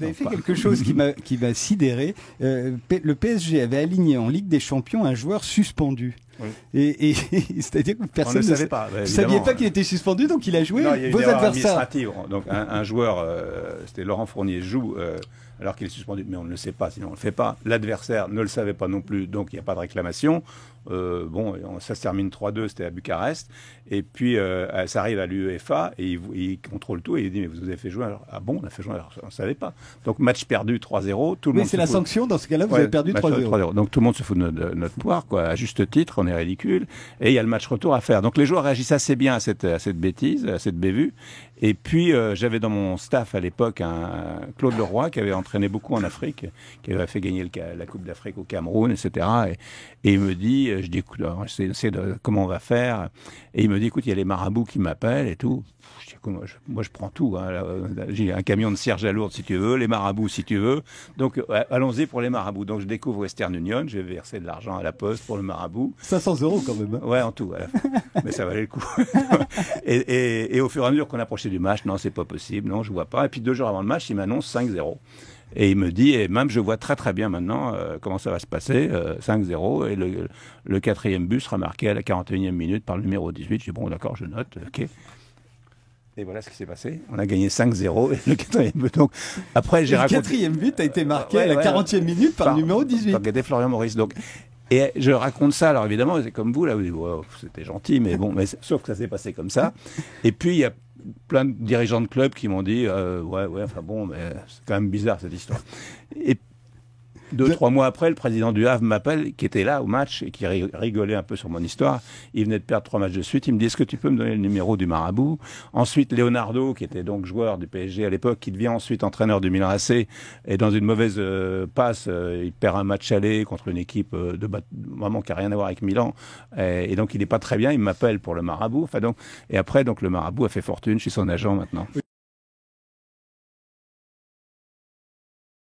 Vous avez fait quelque chose qui m'a sidéré. Le PSG avait aligné en Ligue des Champions un joueur suspendu. Oui. Et c'est-à-dire que personne ne savait pas. Vous ne saviez pas qu'il était suspendu, donc il a joué vos adversaires. Donc un joueur, c'était Laurent Fournier, joue alors qu'il est suspendu, mais on ne le sait pas, sinon on ne le fait pas. L'adversaire ne le savait pas non plus, donc il n'y a pas de réclamation. Ça se termine 3-2, c'était à Bucarest. Et puis ça arrive à l'UEFA et il contrôle tout et il dit mais vous avez fait jouer alors, ah bon, on a fait jouer alors on ne savait pas. Donc match perdu 3-0, tout le monde. Mais c'est la sanction dans ce cas-là, vous avez perdu 3-0. Donc tout le monde se fout de notre poire, quoi, à juste titre, on est ridicule. Et il y a le match retour à faire. Donc les joueurs réagissent assez bien à cette bêtise, à cette bévue. Et puis j'avais dans mon staff à l'époque un Claude Leroy qui avait entraîné beaucoup en Afrique, qui avait fait gagner la Coupe d'Afrique au Cameroun, etc. Et il me dit, je dis écoute, comment on va faire? Et il me dit écoute, il y a les marabouts qui m'appellent et tout. Je dis écoute, moi je prends tout. Hein. J'ai un camion de cierge à lourde si tu veux, les marabouts si tu veux. Donc allons-y pour les marabouts. Donc je découvre Western Union, je vais verser de l'argent à la poste pour le marabout. 500 € quand même. Hein. Ouais, en tout. Mais ça valait le coup. et au fur et à mesure qu'on approchait du match, non, c'est pas possible, non, je vois pas. Et puis 2 jours avant le match, il m'annonce 5-0. Et il me dit, et même je vois très très bien maintenant comment ça va se passer, 5-0, et le 4e but sera marqué à la 41e minute par le numéro 18. Je dis, bon d'accord, je note, ok. Et voilà ce qui s'est passé. On a gagné 5-0, et le 4e but. Donc, après, j'ai raconté... Le 4e but a été marqué à la 40e minute par le numéro 18. Par Florian Maurice. Donc, et je raconte ça, alors évidemment, c'est comme vous, là, vous dites, wow, c'était gentil, mais bon, sauf que ça s'est passé comme ça. Et puis, il y a plein de dirigeants de clubs qui m'ont dit enfin bon, mais c'est quand même bizarre cette histoire. Et 2-3 mois après, le président du Havre m'appelle, qui était là au match et qui rigolait un peu sur mon histoire. Il venait de perdre 3 matchs de suite. Il me dit est-ce que tu peux me donner le numéro du marabout? Ensuite, Leonardo, qui était donc joueur du PSG à l'époque, qui devient ensuite entraîneur du Milan AC, et dans une mauvaise passe, il perd un match aller contre une équipe vraiment qui n'a rien à voir avec Milan. Et donc il n'est pas très bien. Il m'appelle pour le marabout. Enfin, et après, donc le marabout a fait fortune. Je suis son agent maintenant.